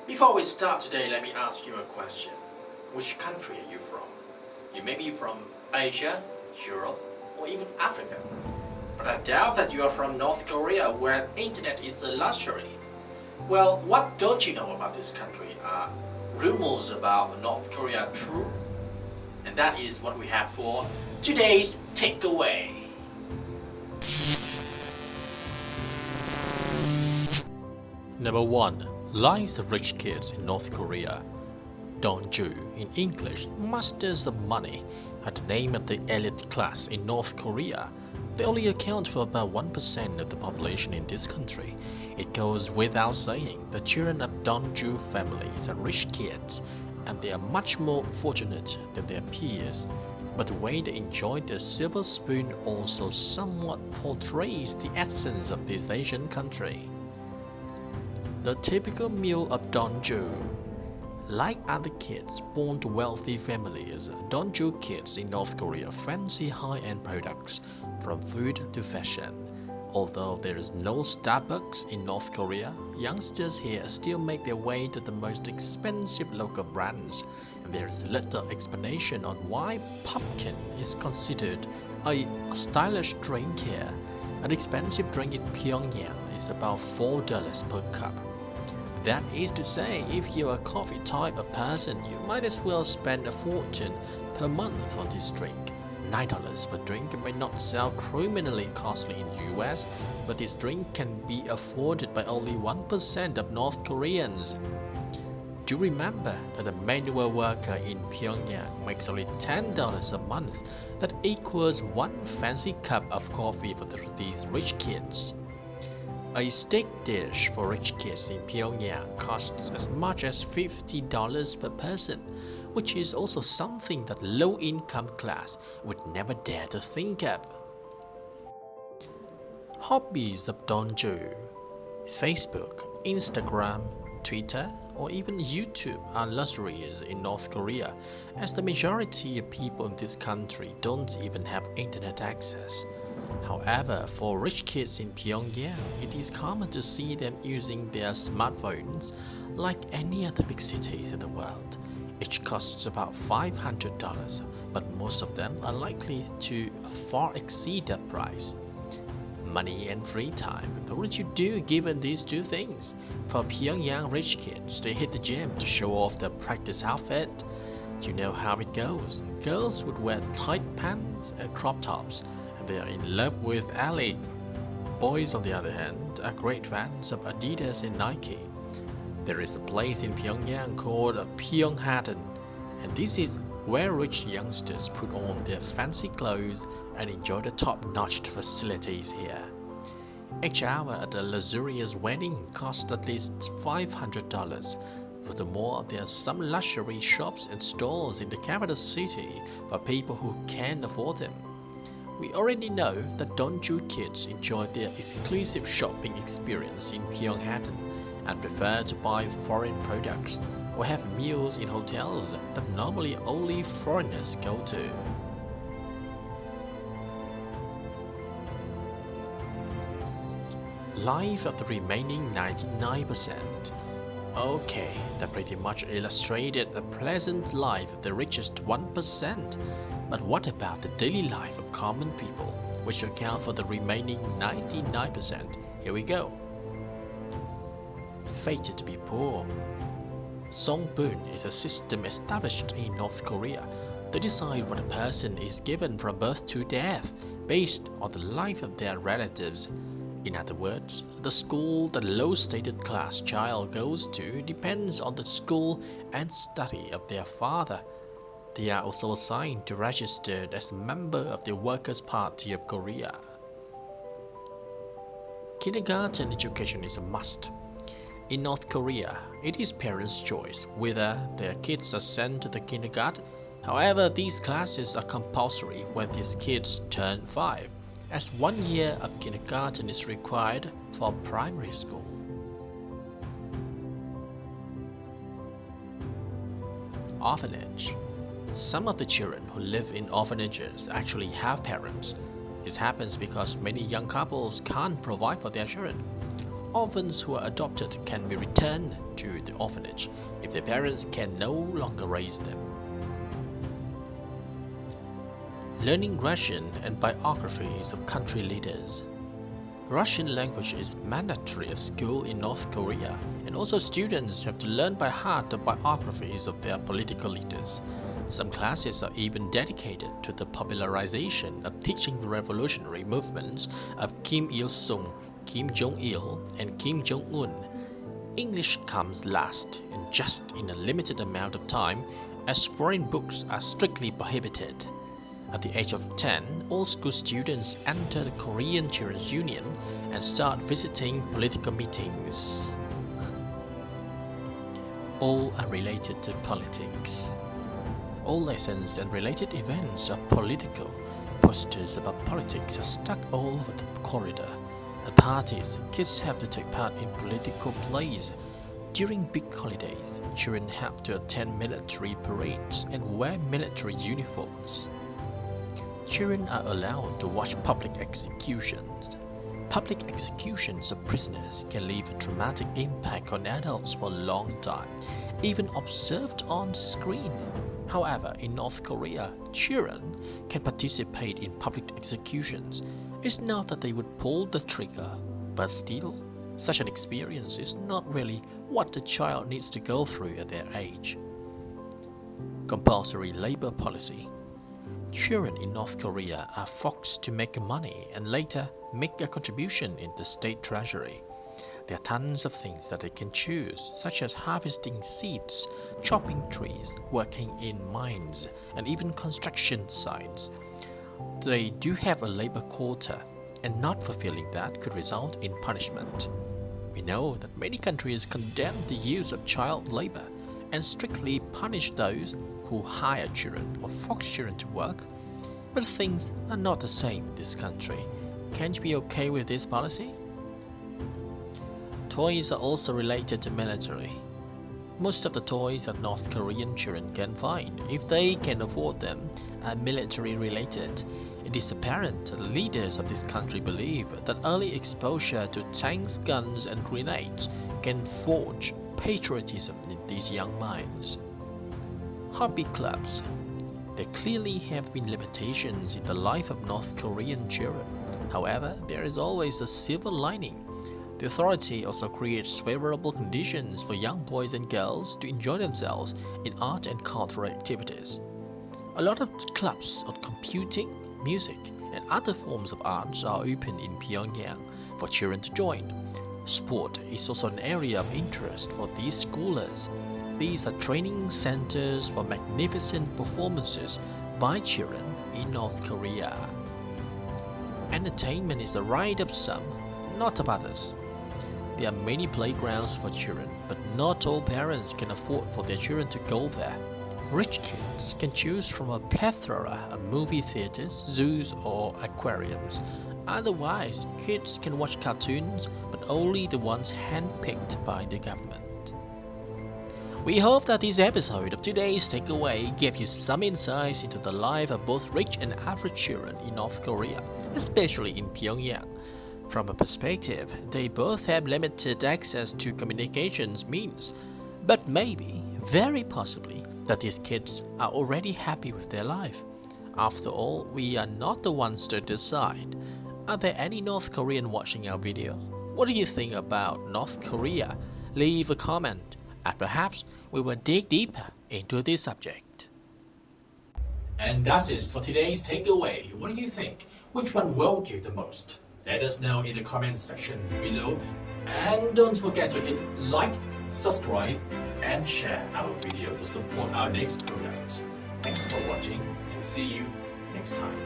Before we start today, let me ask you a question. Which country are you from? You may be from Asia, Europe, or even Africa. But I doubt that you are from North Korea where internet is a luxury. Well, what don't you know about this country? Are rumors about North Korea true? And that is what we have for today's takeaway. Number 1. Lives of rich kids in North Korea. Donju, in English, masters of money, are the name of the elite class in North Korea. They only account for about 1% of the population in this country. It goes without saying, the children of Donju families are rich kids, and they are much more fortunate than their peers. But the way they enjoy their silver spoon also somewhat portrays the essence of this Asian country. The typical meal of Donju. Like other kids born to wealthy families, Donju kids in North Korea fancy high-end products, from food to fashion. Although there is no Starbucks in North Korea, youngsters here still make their way to the most expensive local brands, and there is little explanation on why pumpkin is considered a stylish drink here. An expensive drink in Pyongyang is about $4 per cup. That is to say, if you're a coffee type of person, you might as well spend a fortune per month on this drink. $9 per drink may not sound criminally costly in US, but this drink can be afforded by only 1% of North Koreans. Do remember that a manual worker in Pyongyang makes only $10 a month. That equals one fancy cup of coffee for these rich kids. A steak dish for rich kids in Pyongyang costs as much as $50 per person, which is also something that low-income class would never dare to think of. Hobbies of Donju. Facebook, Instagram, Twitter, or even YouTube are luxuries in North Korea, as the majority of people in this country don't even have internet access. However, for rich kids in Pyongyang, it is common to see them using their smartphones like any other big cities in the world. Each costs about $500, but most of them are likely to far exceed that price. Money and free time. What would you do given these two things? For Pyongyang rich kids, they hit the gym to show off their practice outfit. You know how it goes. Girls would wear tight pants and crop tops, and they are in love with Ali. Boys, on the other hand, are great fans of Adidas and Nike. There is a place in Pyongyang called Pyeonghaden, and this is where rich youngsters put on their fancy clothes and enjoy the top-notch facilities here. Each hour at a luxurious wedding costs at least $500. Furthermore, there are some luxury shops and stores in the capital city for people who can afford them. We already know that Donju kids enjoy their exclusive shopping experience in Pyeonghaden and prefer to buy foreign products or have meals in hotels that normally only foreigners go to. Life of the remaining 99%. Okay, that pretty much illustrated the pleasant life of the richest 1%. But what about the daily life of common people, which account for the remaining 99%? Here we go. Fated to be poor. Songbun is a system established in North Korea to decide what a person is given from birth to death based on the life of their relatives. In other words, the school the low-status class child goes to depends on the school and study of their father. They are also assigned to register as a member of the Workers' Party of Korea. Kindergarten education is a must. In North Korea, it is parents' choice whether their kids are sent to the kindergarten. However, these classes are compulsory when these kids turn 5, as 1 year of kindergarten is required for primary school. Orphanage. Some of the children who live in orphanages actually have parents. This happens because many young couples can't provide for their children. orphans who are adopted can be returned to the orphanage if their parents can no longer raise them. Learning Russian and biographies of country leaders. Russian language is mandatory at school in North Korea, and also students have to learn by heart the biographies of their political leaders. Some classes are even dedicated to the popularization of teaching the revolutionary movements of Kim Il-sung, Kim Jong-il, and Kim Jong-un. English comes last, and just in a limited amount of time, as foreign books are strictly prohibited. At the age of 10, all school students enter the Korean Children's Union and start visiting political meetings. All are related to politics. All lessons and related events are political. Posters about politics are stuck all over the corridor. At parties, kids have to take part in political plays. During big holidays, children have to attend military parades and wear military uniforms. Children are allowed to watch public executions. Public executions of prisoners can leave a traumatic impact on adults for a long time, even observed on screen. However, in North Korea, children can participate in public executions. It's not that they would pull the trigger, but still, such an experience is not really what the child needs to go through at their age. Compulsory labor policy. Children in North Korea are forced to make money and later make a contribution in the state treasury. There are tons of things that they can choose, such as harvesting seeds, chopping trees, working in mines, and even construction sites. They do have a labor quota, and not fulfilling that could result in punishment. We know that many countries condemn the use of child labor and strictly punish those who hire children or force children to work. But things are not the same in this country. Can't you be okay with this policy? Toys are also related to military. Most of the toys that North Korean children can find, if they can afford them, are military related. It is apparent that the leaders of this country believe that early exposure to tanks, guns, and grenades can forge patriotism in these young minds. Hobby clubs. There clearly have been limitations in the life of North Korean children. However, there is always a silver lining. The authority also creates favorable conditions for young boys and girls to enjoy themselves in art and cultural activities. A lot of clubs on computing, music, and other forms of arts are open in Pyongyang for children to join. Sport is also an area of interest for these scholars. These are training centers for magnificent performances by children in North Korea. Entertainment is the right of some, not of others. There are many playgrounds for children, but not all parents can afford for their children to go there. Rich kids can choose from a plethora of movie theaters, zoos, or aquariums. Otherwise, kids can watch cartoons, but only the ones handpicked by the government. We hope that this episode of today's takeaway gave you some insights into the life of both rich and average children in North Korea, especially in Pyongyang. From a perspective, they both have limited access to communications means, but maybe, very possibly, that these kids are already happy with their life. After all, we are not the ones to decide. Are there any North Korean watching our video? What do you think about North Korea? Leave a comment, and perhaps we will dig deeper into this subject. And that's it for today's takeaway. What do you think? Which one wowed you the most? Let us know in the comments section below. And don't forget to hit like, subscribe, and share our video to support our next product. Thanks for watching and see you next time.